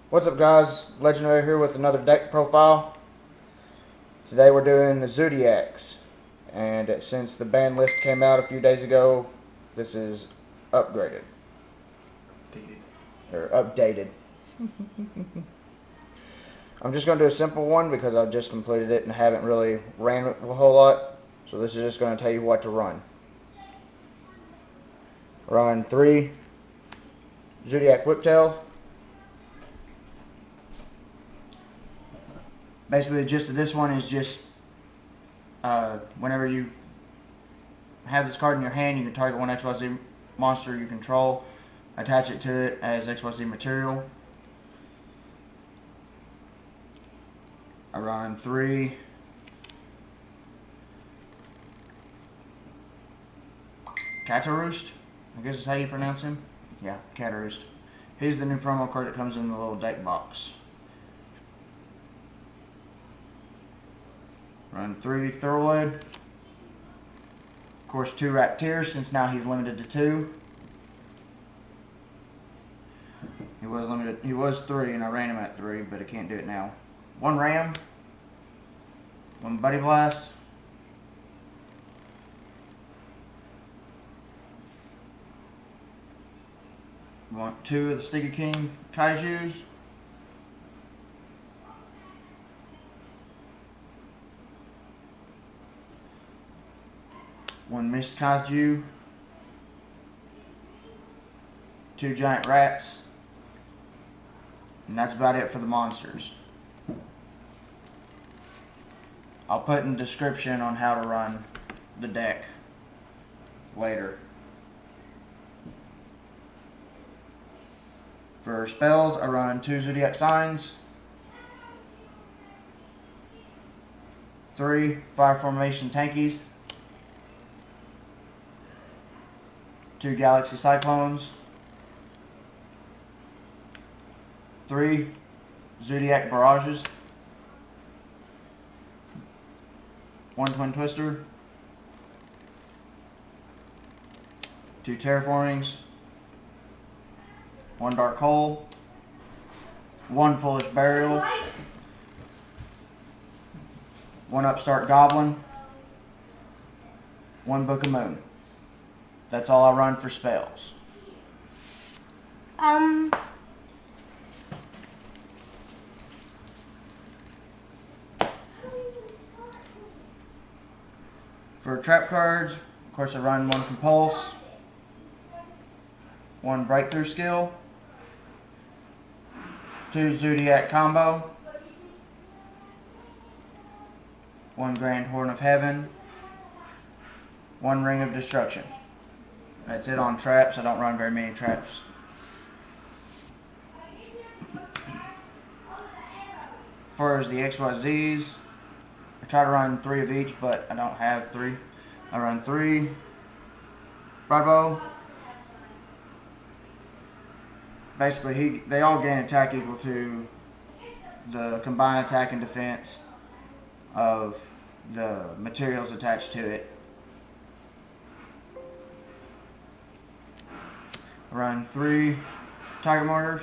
What's up, guys? Legendary here with another deck profile. Today we're doing the Zodiacs, and since the ban list came out a few days ago, this is upgraded or updated. I'm just going to do a simple one because I've just completed it and haven't really ran it a whole lot. So this is just going to tell you what to run. Run 3 Zodiac Whiptail. Basically, the gist of this one is just whenever you have this card in your hand, you can target one XYZ monster you control, attach it to it as XYZ material. I run 3 Kataroost, I guess is how you pronounce him. Yeah, Kataroost. He's the new promo card that comes in the little deck box. Run 3 Thoroughblade. Of course, 2 Ratpier, since now he's limited to 2. He was 3, and I ran him at 3, but I can't do it now. 1 Ram. 1 Bunnyblast. 2 of the Sticky King Kaijus. 1 Mist Kaiju. 2 giant rats. And that's about it for the monsters. I'll put in the description on how to run the deck later. For spells, I run 2 Zodiac signs, 3 Fire Formation Tenkies, 2 Galaxy Cyclones, 3 Zodiac Barrages, 1 Twin Twister, 2 Terraformings, 1 Dark Hole, 1 Foolish Burial, 1 Upstart Goblin, 1 Book of Moon. That's all I run for spells. For trap cards, of course I run 1 Compulse, 1 Breakthrough Skill, 2 Zodiac Combo, 1 Grand Horn of Heaven, 1 Ring of Destruction. That's it on traps. I don't run very many traps. As far as the XYZs, I try to run 3 of each, but I don't have 3. I run 3 Broadbull. Basically, they all gain attack equal to the combined attack and defense of the materials attached to it. I run 3 TigerMortars,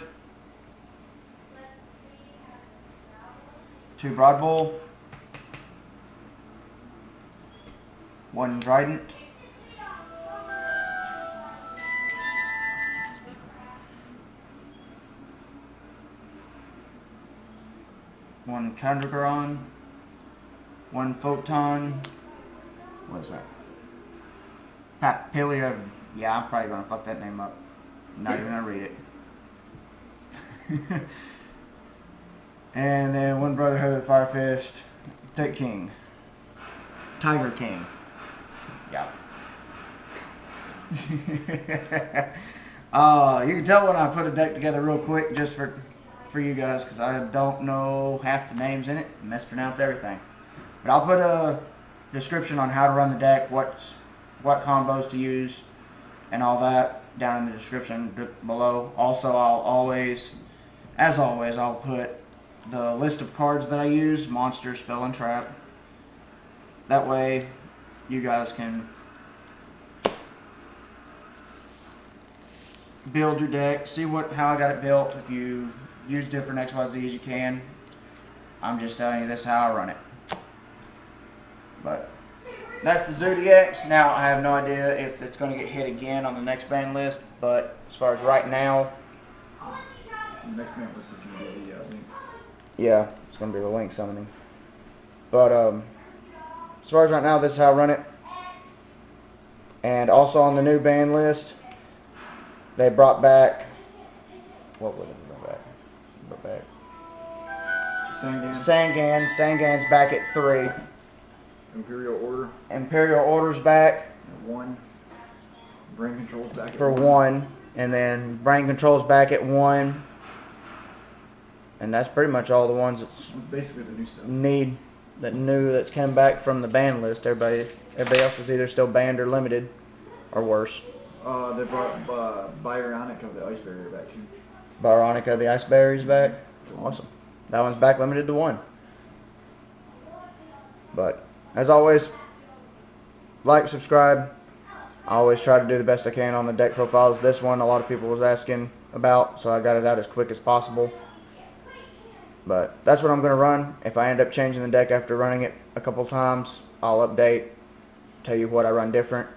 2 Broadbull, 1 Drident, 1 Cairngorgon, 1 Photon. What is that? Papilloperative. Yeah, I'm probably gonna fuck that name up. I'm not even gonna read it. And then 1 Brotherhood, Fire Fist, Tiger King. Yeah. You can tell when I put a deck together real quick, just for you guys, because I don't know half the names in it, mispronounce everything. But I'll put a description on how to run the deck, what combos to use, and all that down in the description below. Also, as always, I'll put the list of cards that I use, monster, spell, and trap. That way, you guys can build your deck, see how I got it built. If you use different XYZs you can. I'm just telling you this is how I run it. But that's the Zodiacs. Now I have no idea if it's going to get hit again on the next ban list, but as far as right now, The next ban list is going to be the link. yeah, it's going to be the link summoning. But as far as right now, this is how I run it. And also on the new ban list, they brought back, what would it bring back? Brought back Sangan. Sangan's back at 3. Imperial Order. Imperial Order's back At 1. Brain Control's back for at 1. And then Brain Control's back at 1. And that's pretty much all the ones It's basically the new stuff. that's come back from the ban list. Everybody else is either still banned or limited, or worse. They brought Bionica of the Ice Barrier back too. Baronica, the Ice Berry's back. Awesome. That one's back limited to 1. But as always, like, subscribe. I always try to do the best I can on the deck profiles. This one a lot of people was asking about, so I got it out as quick as possible. But that's what I'm going to run. If I end up changing the deck after running it a couple times, I'll update, tell you what I run different.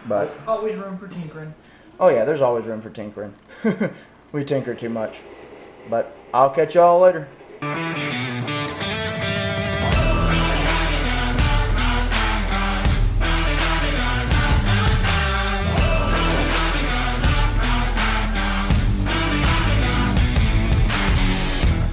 But Always room for tinkering. oh yeah, there's always room for tinkering. We tinker too much. But I'll catch y'all later.